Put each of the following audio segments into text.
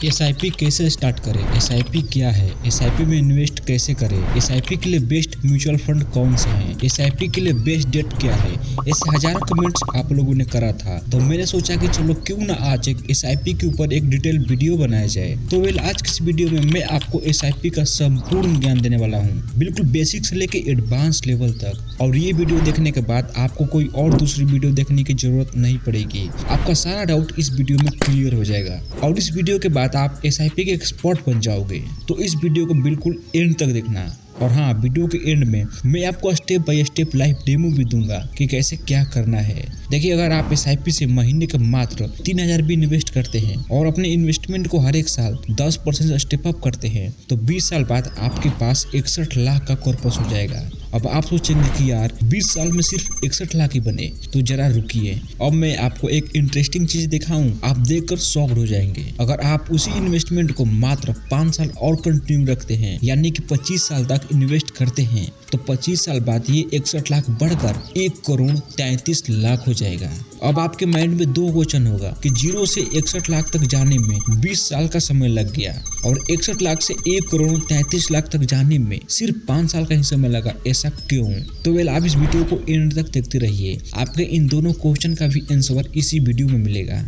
SIP कैसे start करें, SIP क्या है, एसआईपी में इन्वेस्ट कैसे करें, एसआईपी के लिए बेस्ट म्यूचुअल फंड कौन से हैं, एसआईपी के लिए बेस्ट डेट क्या है। ऐसे हजारों कमेंट्स आप लोगों ने करा था, तो मैंने सोचा कि चलो क्यों ना आज एक एसआईपी के ऊपर एक डिटेल वीडियो बनाया जाए। तो आज की इस वीडियो में मैं आपको एसआईपी का संपूर्ण ज्ञान देने वाला हूँ, बिल्कुल बेसिक से लेके एडवांस लेवल तक। और ये वीडियो देखने के बाद आपको कोई और दूसरी वीडियो देखने की जरूरत नहीं पड़ेगी, आपका सारा डाउट इस वीडियो में क्लियर हो जाएगा और इस वीडियो के बाद आप एसआईपी के एक्सपर्ट बन जाओगे। तो इस वीडियो को बिल्कुल एंड तक देखना। और हाँ, वीडियो के एंड में मैं आपको step by step live demo भी दूंगा कि कैसे क्या करना है। देखिए, अगर आप एसआईपी से महीने का मात्र 3000 भी इन्वेस्ट करते हैं और अपने इन्वेस्टमेंट को हर एक साल 10% स्टेप अप करते हैं तो 20 साल बाद आपके पास 61 लाख का कॉर्पस हो जाएगा। अब आप सोचेंगे कि यार 20 साल में सिर्फ 61 लाख ही बने, तो जरा रुकिए, अब मैं आपको एक इंटरेस्टिंग चीज दिखाऊं, आप देखकर शॉक्ड हो जाएंगे। अगर आप उसी इन्वेस्टमेंट को मात्र 5 साल और कंटिन्यू रखते हैं, यानी कि 25 साल तक इन्वेस्ट करते हैं, तो 25 साल बाद ये 61 लाख बढ़कर 1,33 लाख हो जाएगा। अब आपके माइंड में दो क्वेश्चन होगा कि 0 से 61 लाख तक जाने में 20 साल का समय लग गया और 61 लाख से 1,33 लाख तक जाने में सिर्फ 5 साल का ही समय लगा, ऐसा क्यों? तो आप इस वीडियो को एंड तक देखते रहिए, आपके इन दोनों क्वेश्चन का भी आंसर इसी वीडियो में मिलेगा।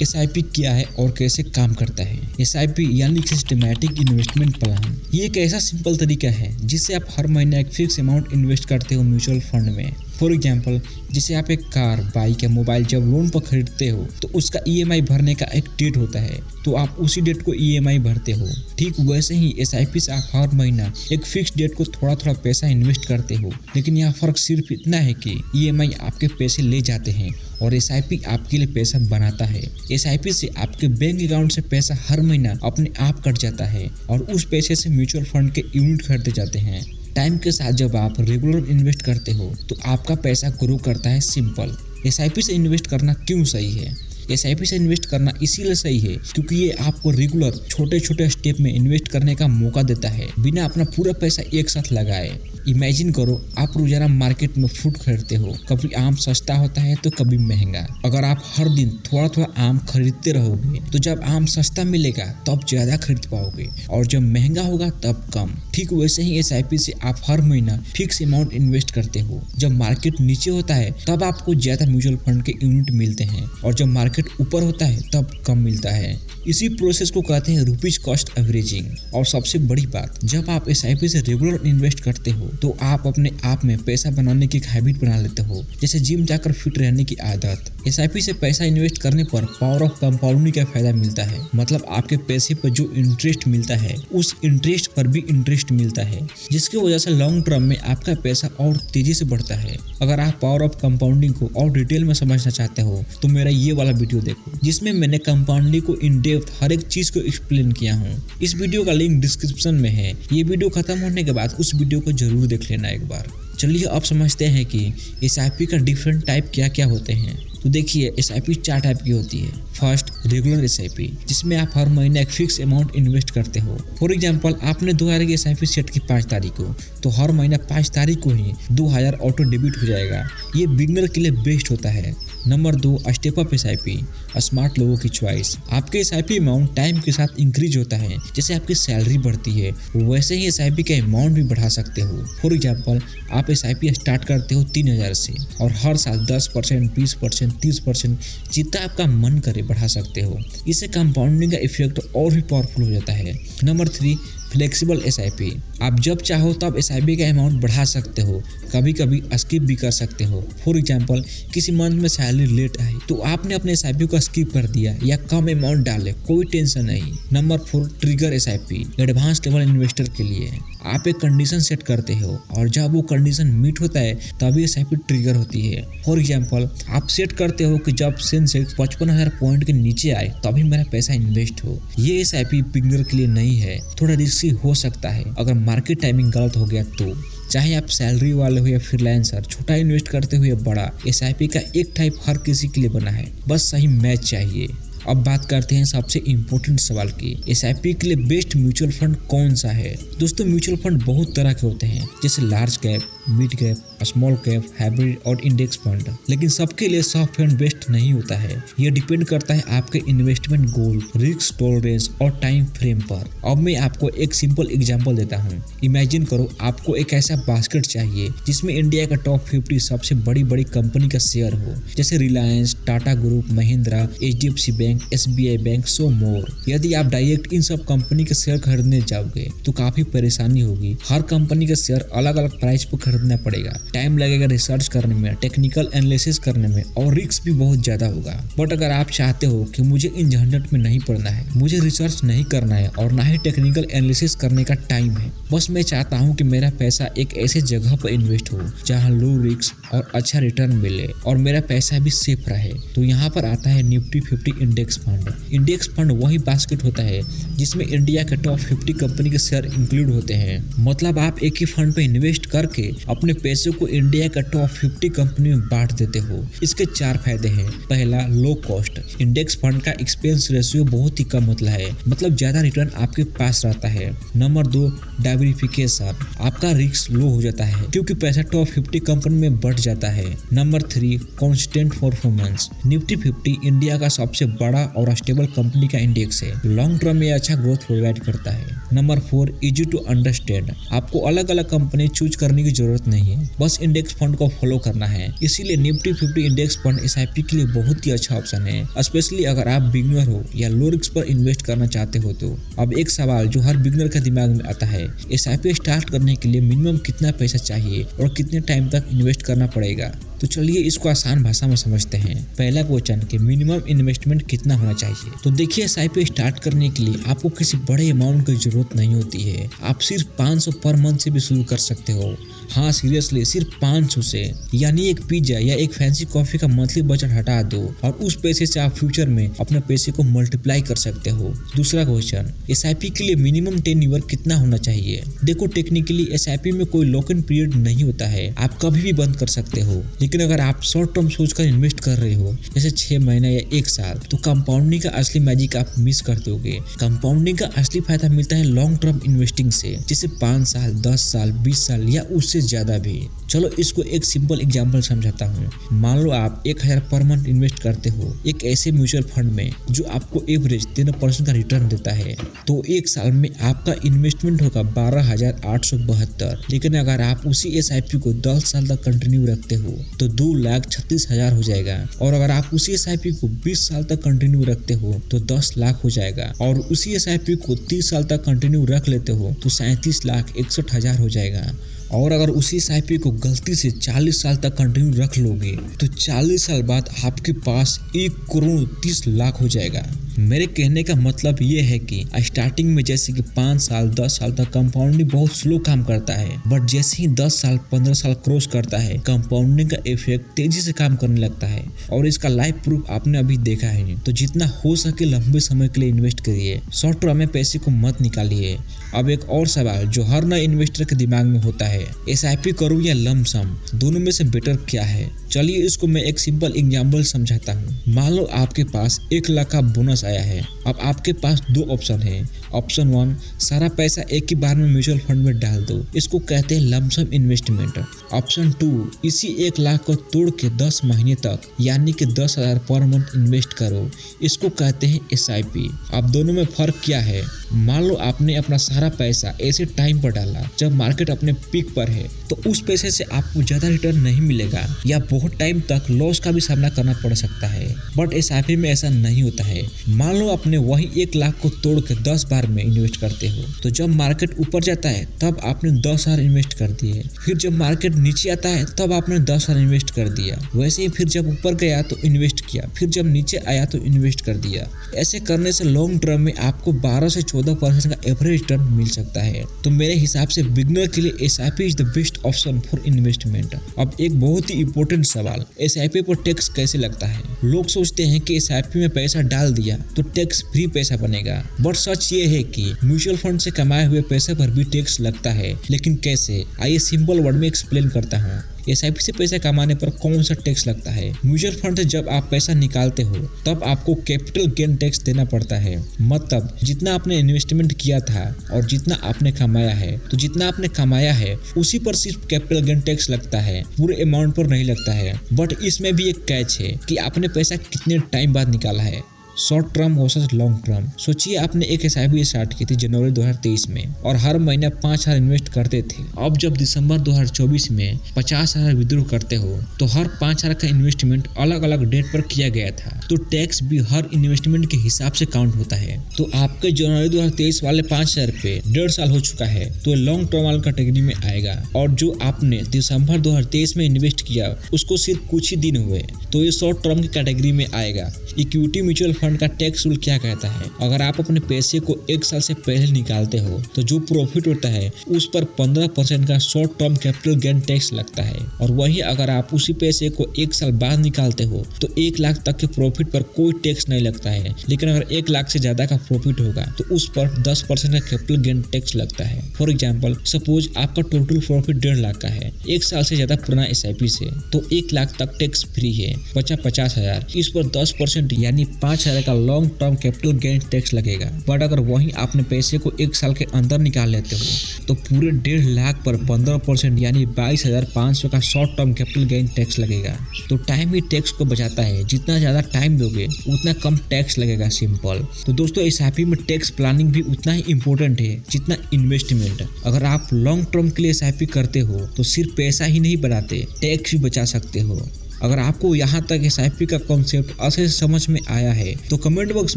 एसआईपी क्या है और कैसे काम करता है? एसआईपी यानी सिस्टमैटिक इन्वेस्टमेंट प्लान, ये एक ऐसा सिंपल तरीका है जिससे आप हर महीने एक फिक्स अमाउंट इन्वेस्ट करते हो म्यूचुअल फंड में। फॉर एग्जाम्पल, जैसे आप एक कार, बाइक या मोबाइल जब लोन पर खरीदते हो तो उसका ईएमआई भरने का एक डेट होता है, तो आप उसी डेट को ईएमआई भरते हो। ठीक वैसे ही एसआईपी से आप हर महीना एक फिक्स डेट को थोड़ा थोड़ा पैसा इन्वेस्ट करते हो, लेकिन यहाँ फर्क सिर्फ इतना है कि ईएमआई आपके पैसे ले जाते हैं और एसआईपी आपके लिए पैसा बनाता है। एसआईपी से आपके बैंक अकाउंट से पैसा हर महीना अपने आप कट जाता है और उस पैसे से म्यूचुअल फंड के यूनिट खरीदे जाते हैं। टाइम के साथ जब आप रेगुलर इन्वेस्ट करते हो तो आपका पैसा ग्रो करता है। सिंपल। एसआईपी से इन्वेस्ट करना क्यों सही है? एसआईपी से इन्वेस्ट करना इसीलिए सही है क्योंकि ये आपको रेगुलर छोटे छोटे स्टेप में इन्वेस्ट करने का मौका देता है, बिना अपना पूरा पैसा एक साथ लगाए। इमेजिन करो, आप रोजाना मार्केट में फ्रूट खरीदते हो, कभी आम सस्ता होता है तो कभी महंगा। अगर आप हर दिन थोड़ा थोड़ा आम खरीदते रहोगे तो जब आम सस्ता मिलेगा तब ज्यादा खरीद पाओगे और जब महंगा होगा तब कम। ठीक वैसे ही एसआईपी से आप हर महीना फिक्स अमाउंट इन्वेस्ट करते हो। जब मार्केट नीचे होता है तब आपको ज्यादा म्यूचुअल फंड के यूनिट मिलते हैं और जब मार्केट ऊपर होता है तब कम मिलता है। इसी प्रोसेस को कहते हैं रुपीज कॉस्ट एवरेजिंग। और सबसे बड़ी बात, जब आप एसआईपी से रेगुलर इन्वेस्ट करते हो तो आप अपने आप में पैसा बनाने की एक हैबिट बना लेते हो, जैसे जिम जाकर फिट रहने की आदत। एसआईपी से पैसा इन्वेस्ट करने पर पावर ऑफ कंपाउंडिंग का फायदा मिलता है, मतलब आपके पैसे पर जो इंटरेस्ट मिलता है उस इंटरेस्ट पर भी इंटरेस्ट मिलता है, जिसकी वजह से लॉन्ग टर्म में आपका पैसा और तेजी से बढ़ता है। अगर आप पावर ऑफ कंपाउंडिंग को और डिटेल में समझना चाहते हो तो मेरा ये वाला वीडियो देखो, जिसमें मैंने कंपाउंडिंग को इन डेप्थ हर एक चीज को एक्सप्लेन किया हूँ। इस वीडियो का लिंक डिस्क्रिप्शन में है। ये वीडियो खत्म होने के बाद उस वीडियो को जरूर देख लेना एक बार। चलिए अब समझते हैं कि एसआईपी का डिफरेंट टाइप क्या क्या होते हैं। तो देखिए, एसआईपी 4 टाइप की होती है। फर्स्ट, रेगुलर एसआईपी, जिसमें आप हर महीने एक फिक्स अमाउंट इन्वेस्ट करते हो। फॉर एग्जांपल, आपने 2000 की एसआईपी सेट की 5 तारीख को, तो हर महीना 5 तारीख को ही 2000 ऑटो डेबिट हो जाएगा। ये बिगनर के लिए बेस्ट होता है। Number 2, step up SIP, smart लोगों की चॉइस। आपके एसआईपी अमाउंट टाइम के साथ इंक्रीज होता है, जैसे आपकी सैलरी बढ़ती है वैसे ही एसआईपी का अमाउंट भी बढ़ा सकते हो। फॉर एग्जांपल, आप एसआईपी स्टार्ट करते हो 3000 से और हर साल 10%, 20%, 30% जितना आपका मन करे बढ़ा सकते हो। इससे कंपाउंडिंग का इफेक्ट और भी पावरफुल हो जाता है। नंबर 3, फ्लेक्सिबल एसआईपी, आप जब चाहो तब एसआईपी का अमाउंट बढ़ा सकते हो, कभी कभी स्किप भी कर सकते हो। फॉर एग्जांपल, किसी मंथ में सैलरी लेट आई तो आपने अपने एसआईपी को स्किप कर दिया या कम अमाउंट डाले, कोई टेंशन नहीं। Number 4, trigger SIP, advance level investor के लिए। आप एक कंडीशन सेट करते हो और जब वो कंडीशन मीट होता है तभी एसआईपी ट्रिगर होती है। फॉर एग्जांपल, आप सेट करते हो कि जब सेंसेक्स 55,000 पॉइंट के नीचे आए तभी मेरा पैसा इन्वेस्ट हो। ये एसआईपी बिगिनर के लिए नहीं है, थोड़ा रिस्की हो सकता है अगर मार्केट टाइमिंग गलत हो गया तो। चाहे आप सैलरी वाले हो या फ्रीलांसर, छोटा इन्वेस्ट करते हो या बड़ा, एसआईपी का एक टाइप हर किसी के लिए बना है, बस सही मैच चाहिए। अब बात करते हैं सबसे इम्पोर्टेंट सवाल की, SIP के लिए बेस्ट म्यूचुअल फंड कौन सा है। दोस्तों म्यूचुअल फंड बहुत तरह के होते हैं, जैसे large cap, mid cap, small cap, hybrid और इंडेक्स फंड, लेकिन सबके लिए सब फंड बेस्ट नहीं होता है। यह डिपेंड करता है आपके इन्वेस्टमेंट गोल, रिस्क टॉलरेंस और टाइम फ्रेम पर। अब मैं आपको एक सिंपल एग्जांपल देता हूँ। इमेजिन करो आपको एक ऐसा बास्केट चाहिए जिसमें इंडिया का टॉप 50 सबसे बड़ी बड़ी कंपनी का शेयर हो, जैसे Reliance, Tata group, Mahindra, HDFC bank, SBI bank, so more. यदि आप डायरेक्ट इन सब कंपनी के शेयर खरीदने जाओगे तो काफी परेशानी होगी। हर कंपनी का शेयर अलग अलग प्राइस पर खरीदना पड़ेगा, टाइम लगेगा रिसर्च करने में, टेक्निकल एनालिसिस करने में और रिस्क भी बहुत ज्यादा होगा। बट अगर आप चाहते हो कि मुझे इन झंझट में नहीं पड़ना है, मुझे रिसर्च नहीं करना है और ना ही टेक्निकल एनालिसिस करने का टाइम है, बस मैं चाहता हूँ कि मेरा पैसा एक ऐसे जगह पर इन्वेस्ट हो जहाँ लो रिस्क और अच्छा रिटर्न मिले और मेरा पैसा भी सेफ रहे, तो यहाँ पर आता है Nifty 50 index fund. Index fund वही बास्केट होता है जिसमें इंडिया के टॉप 50 कंपनी के शेयर इंक्लूड होते हैं। मतलब आप एक ही फंड पे इन्वेस्ट करके अपने पैसे को इंडिया का टॉप 50 कंपनी में बांट देते हो। इसके 4 फायदे हैं। पहला, लो कॉस्ट। इंडेक्स फंड का एक्सपेंस रेशियो बहुत ही कम होता है, मतलब ज्यादा रिटर्न आपके पास रहता है। Number 2, diversification. आपका रिस्क लो हो जाता है क्योंकि पैसा टॉप 50 कंपनी में बढ़ जाता है। Number 3, constant performance. Nifty 50 India का सबसे बड़ा और स्टेबल कंपनी का इंडेक्स है, लॉन्ग टर्म में अच्छा ग्रोथ प्रोवाइड करता है। Number 4, easy to understand. आपको अलग अलग कंपनी चूज करने की जरूरत नहीं है, बस इंडेक्स फंड को फॉलो करना है। इसीलिए निफ्टी 50 इंडेक्स फंड SIP के लिए बहुत ही अच्छा ऑप्शन है, स्पेशली अगर आप बिगिनर हो या लो रिस्क पर इन्वेस्ट करना चाहते हो तो। अब एक सवाल जो हर बिगिनर के दिमाग में आता है, SIP स्टार्ट करने के लिए मिनिमम कितना पैसा चाहिए और कितने टाइम तक इन्वेस्ट करना पड़ेगा। तो चलिए इसको आसान भाषा में समझते हैं। पहला क्वेश्चन कि मिनिमम इन्वेस्टमेंट कितना होना चाहिए। तो देखिए SIP स्टार्ट करने के लिए आपको किसी बड़े अमाउंट की जरूरत नहीं होती है, आप सिर्फ 500 पर मंथ से भी शुरू कर सकते हो। हाँ सीरियसली, सिर्फ 500 से, यानी एक पिज्जा या एक फैंसी कॉफी का मंथली बजट हटा दो और उस पैसे से आप फ्यूचर में अपने पैसे को मल्टीप्लाई कर सकते हो। दूसरा क्वेश्चन, SIP के लिए मिनिमम टेन्योर कितना होना चाहिए। देखो टेक्निकली SIP में कोई लॉक इन पीरियड नहीं होता है, आप कभी भी बंद कर सकते हो। लेकिन अगर आप शॉर्ट टर्म सोचकर इन्वेस्ट कर रहे हो, जैसे 6 महीने या 1 साल, तो कंपाउंडिंग का असली मैजिक आप मिस कर दोगे। कंपाउंडिंग का असली फायदा मिलता है लॉन्ग टर्म इन्वेस्टिंग से, जैसे 5 साल, 10 साल, 20 साल या उससे ज्यादा भी। चलो इसको एक सिंपल एग्जांपल समझाता हूँ। मान लो आप 1000 पर मंथ इन्वेस्ट करते हो एक ऐसे म्यूचुअल फंड में जो आपको एवरेज 13% का रिटर्न देता है, तो 1 साल में आपका इन्वेस्टमेंट होगा 12,872। लेकिन अगर आप उसी SIP को 10 साल तक कंटिन्यू रखते हो तो 2,36,000 हो जाएगा। और अगर आप उसी SIP को 20 साल तक कंटिन्यू रखते हो तो 10 लाख हो जाएगा। और उसी SIP को 30 साल तक कंटिन्यू रख लेते हो तो 37,61,000 हो जाएगा। और अगर उसी SIP को गलती से 40 साल तक कंटिन्यू रख लोगे तो 40 साल बाद आपके पास 1,30,00,000 हो जाएगा। मेरे कहने का मतलब ये है कि स्टार्टिंग में जैसे कि 5 साल 10 साल तक कंपाउंडिंग बहुत स्लो काम करता है, बट जैसे ही 10 साल 15 साल क्रॉस करता है कंपाउंडिंग का इफेक्ट तेजी से काम करने लगता है। और इसका लाइव प्रूफ आपने अभी देखा है। तो जितना हो सके लंबे समय के लिए इन्वेस्ट करिए, शॉर्ट टर्म में पैसे को मत निकालिए। अब एक और सवाल जो हर नए इन्वेस्टर के दिमाग में होता है, SIP करूँ या लंप सम, दोनों में से बेटर क्या है। चलिए इसको मैं एक सिंपल एग्जांपल समझाता हूँ। मान लो आपके पास 1 लाख का बोनस आया है। अब आपके पास 2 ऑप्शन है। ऑप्शन 1, सारा पैसा एक ही बार में म्यूचुअल फंड में डाल दो, इसको कहते हैं लंप सम इन्वेस्टमेंट। ऑप्शन 2, इसी 1 लाख को तोड़ के 10 महीने तक यानी कि 10,000 पर मंथ इन्वेस्ट करो, इसको कहते हैं SIP। अब दोनों में फर्क क्या है। मान लो आपने अपना सारा पैसा ऐसे टाइम पर डाला जब मार्केट अपने पीक पर है, तो उस पैसे से आपको ज्यादा रिटर्न नहीं मिलेगा या बहुत टाइम तक लॉस का भी सामना करना पड़ सकता है। बट SIP में ऐसा नहीं होता है। मान लो आपने वही 1 लाख को तोड़ के 10 बार में इन्वेस्ट करते हो, तो जब मार्केट ऊपर जाता है तब आपने 10,000 इन्वेस्ट कर दिए, फिर जब मार्केट नीचे आता है तब आपने 10,000 इन्वेस्ट कर दिया, वैसे ही फिर जब ऊपर गया तो इन्वेस्ट किया, फिर जब नीचे आया तो इन्वेस्ट कर दिया। ऐसे करने से लॉन्ग टर्म में आपको 12 से 14% का एवरेज रिटर्न मिल सकता है। तो मेरे हिसाब से बिगिनर के लिए SIP is the best option for investment. अब एक बहुत ही इंपॉर्टेंट सवाल, SIP पर टैक्स कैसे लगता है। लोग सोचते हैं कि SIP में पैसा डाल दिया तो टैक्स फ्री पैसा बनेगा, बट सच ये है कि म्यूचुअल फंड से कमाए हुए पैसे पर भी टैक्स लगता है। लेकिन कैसे, आइए सिंपल वर्ड में एक्सप्लेन करता हूँ। एसआईपी से पैसा कमाने पर कौन सा टैक्स लगता है? म्यूचुअल फंड से जब आप पैसा निकालते हो तब आपको कैपिटल गेन टैक्स देना पड़ता है। मतलब जितना आपने इन्वेस्टमेंट किया था और जितना आपने कमाया है, तो जितना आपने कमाया है उसी पर सिर्फ कैपिटल गेन टैक्स लगता है, पूरे अमाउंट पर नहीं लगता है। बट इसमें भी एक कैच है कि आपने पैसा कितने टाइम बाद निकाला है, short term versus long term. सोचिए आपने एक एसआईपी स्टार्ट की थी जनवरी 2023 में और हर महीने 5,000 इन्वेस्ट करते थे। अब जब दिसंबर 2024 में 50,000 विड्रॉ करते हो तो हर 5,000 का इन्वेस्टमेंट अलग अलग डेट पर किया गया था, तो टैक्स भी हर इन्वेस्टमेंट के हिसाब से काउंट होता है। तो आपके जनवरी 2023 वाले 5,000 पे 1.5 साल हो चुका है तो लॉन्ग टर्म वाली कैटेगरी में आएगा। और जो आपने दिसंबर 2023 में इन्वेस्ट किया उसको सिर्फ कुछ ही दिन हुए तो ये शॉर्ट टर्म की कैटेगरी में आएगा। इक्विटी म्यूचुअल फंड का टैक्स रूल क्या कहता है? अगर आप अपने पैसे को 1 साल से पहले निकालते हो तो जो प्रॉफिट होता है उस पर 15% का short term capital gain tax लगता है। और वही अगर आप उसी पैसे को 1 साल बाद निकालते हो तो 1 लाख तक के प्रॉफिट पर कोई टैक्स नहीं लगता है। लेकिन अगर 1 लाख से ज्यादा का प्रॉफिट होगा तो उस पर 10% का कैपिटल गेन टैक्स लगता है। फॉर एग्जाम्पल सपोज आपका टोटल प्रॉफिट 1.5 लाख का है, 1 साल से ज्यादा पुराना एसआईपी से, तो 1 लाख तक टैक्स फ्री है, बचा 50,000। इस पर 10% यानी 5,000 का long term capital gain tax लगेगा। बट अगर वहीं आपने पैसे को 1 साल के अंदर निकाल लेते हो तो पूरे 1.5 लाख पर 15% यानी 22,500 का short term capital gain tax लगेगा। तो टाइम ही टैक्स को बचाता है, जितना ज्यादा टाइम दोगे उतना कम टैक्स लगेगा, सिंपल। तो दोस्तों एसआईपी में टैक्स प्लानिंग भी उतना ही इम्पोर्टेंट है जितना इन्वेस्टमेंट। अगर आप लॉन्ग टर्म के लिए एसआईपी करते हो तो सिर्फ पैसा ही नहीं बनाते, टैक्स भी बचा सकते हो। अगर आपको यहाँ तक एसआईपी का कॉन्सेप्ट अच्छे से समझ में आया है तो कमेंट बॉक्स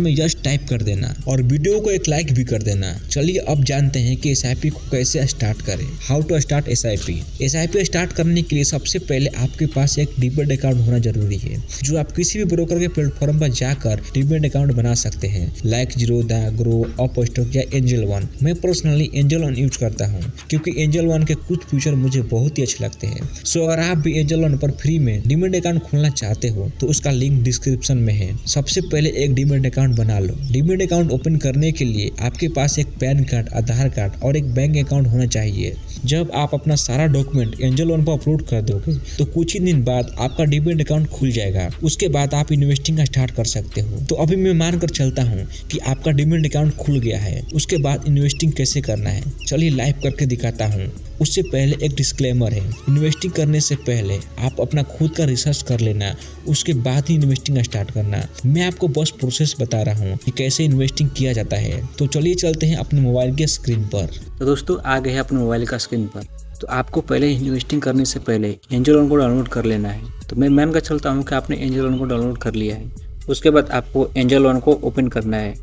में यस टाइप कर देना और वीडियो को एक लाइक भी कर देना। चलिए अब जानते हैं कि एसआईपी को कैसे स्टार्ट करें। How to start SIP. SIP start करने के लिए सबसे पहले आपके पास एक डीमैट अकाउंट होना जरूरी है, जो आप किसी भी ब्रोकर के प्लेटफॉर्म पर जाकर डीमैट अकाउंट बना सकते हैं, लाइक जीरोधा, ग्रो, अपस्टॉक या एंजल वन। मैं पर्सनली एंजल वन यूज करता हूँ क्योंकि एंजल वन के कुछ फीचर मुझे बहुत ही अच्छे लगते हैं। सो अगर आप भी एंजल वन पर फ्री में डीमैट अकाउंट खोलना चाहते हो तो उसका लिंक डिस्क्रिप्शन में है। सबसे पहले एक डीमैट अकाउंट बना लो। डीमैट अकाउंट ओपन करने के लिए आपके पास एक पैन कार्ड, आधार कार्ड और एक बैंक अकाउंट होना चाहिए। जब आप अपना सारा डॉक्यूमेंट एंजल वन पर अपलोड कर दोगे तो कुछ ही दिन बाद आपका डीमैट अकाउंट खुल जाएगा। उसके बाद आप इन्वेस्टिंग स्टार्ट कर सकते हो। तो अभी मैं मानकर चलता हूँ कि आपका डीमैट अकाउंट खुल गया है। उसके बाद इन्वेस्टिंग कैसे करना है चलिए लाइव करके दिखाता हूँ। उससे पहले एक डिस्क्लेमर है, इन्वेस्टिंग करने से पहले आप अपना खुद का रिसर्च कर लेना, उसके बाद ही इन्वेस्टिंग स्टार्ट करना। मैं आपको बस प्रोसेस बता रहा हूँ कि कैसे इन्वेस्टिंग किया जाता है। तो चलिए चलते हैं अपने मोबाइल के स्क्रीन पर। तो दोस्तों आ गए हैं अपने मोबाइल का स्क्रीन पर। तो आपको पहले इन्वेस्टिंग करने से पहले एंजल वन को डाउनलोड कर लेना है। तो मैं मान कर चलता हूँ कि आपने एंजल वन को डाउनलोड कर लिया है। उसके बाद आपको एंजल वन को ओपन करना है।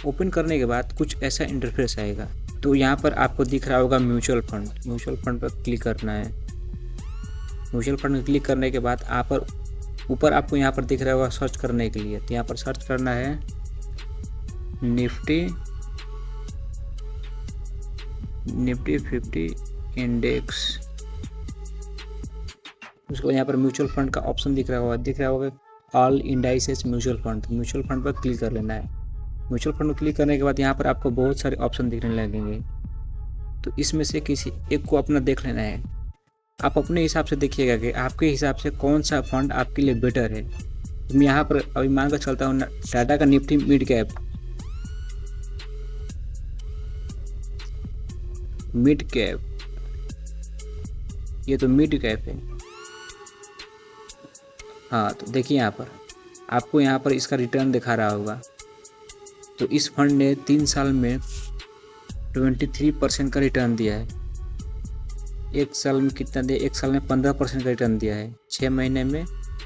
ओपन करने के बाद कुछ ऐसा इंटरफेस आएगा। तो यहाँ पर आपको दिख रहा होगा म्यूचुअल फंड। म्यूचुअल फंड पर क्लिक करना है। म्यूचुअल फंड में क्लिक करने के बाद आप पर ऊपर आपको यहाँ पर दिख रहा होगा सर्च करने के लिए। तो यहाँ पर सर्च करना है निफ्टी 50 इंडेक्स। उसको यहाँ पर म्यूचुअल फंड का ऑप्शन दिख रहा होगा all indices mutual fund. Mutual fund पर क्लिक कर लेना है। म्यूचुअल फंड में क्लिक करने के बाद यहाँ पर आपको बहुत सारे ऑप्शन दिखने लगेंगे। तो इसमें से किसी एक को अपना देख लेना है। आप अपने हिसाब से देखिएगा कि आपके हिसाब से कौन सा फंड आपके लिए बेटर है। तो मैं यहाँ पर अभी मान कर चलता हूँ टाटा का निफ्टी मिड कैप। ये तो मिड कैप है। हाँ तो देखिए यहाँ पर आपको यहाँ पर इसका रिटर्न दिखा रहा होगा। तो इस फंड ने 3 साल में 23% का रिटर्न दिया है। 1 साल में कितना दिया? 1 साल में 15% का रिटर्न दिया है। 6 महीने में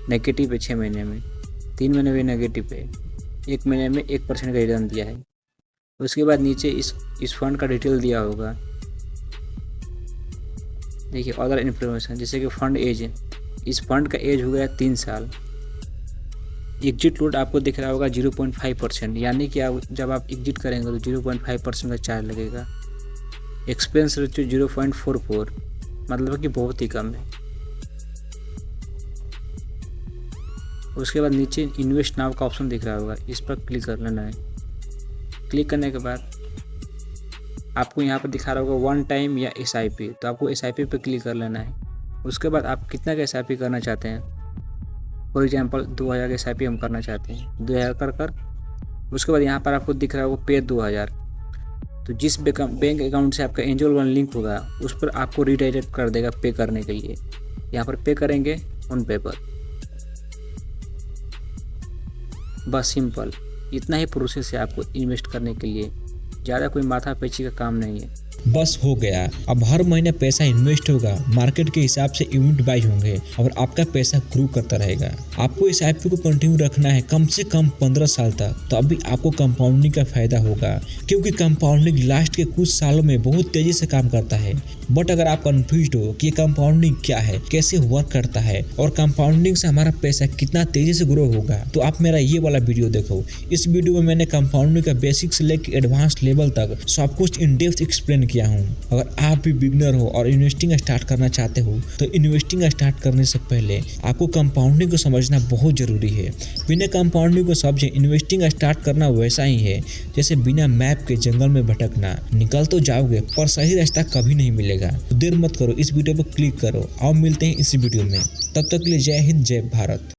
नेगेटिव है, 6 महीने में 3 महीने में नेगेटिव है, 1 महीने में 1% का रिटर्न दिया है। उसके बाद नीचे इस फंड का डिटेल दिया होगा। देखिए अदर इन्फॉर्मेशन, जैसे कि फंड एज है। इस फंड का एज हो गया 3 साल। एग्जिट लोड आपको दिख रहा होगा 0.5%, यानी कि जब आप एग्जिट करेंगे तो 0.5% का चार्ज लगेगा। एक्सपेंस रेशियो 0.44, मतलब कि बहुत ही कम है। उसके बाद नीचे इन्वेस्ट नाउ का ऑप्शन दिख रहा होगा, इस पर क्लिक कर लेना है। क्लिक करने के बाद आपको यहाँ पर दिखा रहा होगा वन टाइम या SIP, तो आपको SIP पे क्लिक कर लेना है। उसके बाद आप कितना का SIP करना चाहते हैं, फॉर एग्जांपल 2000 का SIP हम करना चाहते हैं, 2000 कर उसके बाद यहाँ पर आपको दिख रहा होगा पे 2000, तो जिस बैंक अकाउंट से आपका एंजल वन लिंक होगा उस पर आपको रिडायरेक्ट कर देगा पे करने के लिए। यहाँ पर पे करेंगे ऑन पेपर, बस सिंपल इतना ही प्रोसेस है आपको इन्वेस्ट करने के लिए, ज़्यादा कोई माथापेची का काम नहीं है। बस हो गया। अब हर महीने पैसा इन्वेस्ट होगा, मार्केट के हिसाब से यूनिट बाय होंगे और आपका पैसा ग्रो करता रहेगा। आपको इस SIP को कंटिन्यू रखना है कम से कम 15 साल तक, तो अभी आपको कंपाउंडिंग का फायदा होगा, क्योंकि कंपाउंडिंग लास्ट के कुछ सालों में बहुत तेजी से काम करता है। बट अगर आप कंफ्यूज हो कि कंपाउंडिंग क्या है, कैसे वर्क करता है और कंपाउंडिंग से हमारा पैसा कितना तेजी से ग्रो होगा, तो आप मेरा ये वाला वीडियो देखो। इस वीडियो में मैंने कंपाउंडिंग का बेसिक से लेकर एडवांस लेवल तक सब कुछ इन डेप्थ एक्सप्लेन किया हूँ। अगर आप भी बिगनर हो और इन्वेस्टिंग स्टार्ट करना चाहते हो तो इन्वेस्टिंग स्टार्ट करने से पहले आपको कंपाउंडिंग को समझना बहुत जरूरी है। बिना कंपाउंडिंग को समझे इन्वेस्टिंग स्टार्ट करना वैसा ही है जैसे बिना मैप के जंगल में भटकना। निकल तो जाओगे पर सही रास्ता कभी नहीं मिलेगा। तो देर मत करो, इस वीडियो पर क्लिक करो और मिलते हैं इस वीडियो में। तब तक के लिए जय हिंद, जय भारत।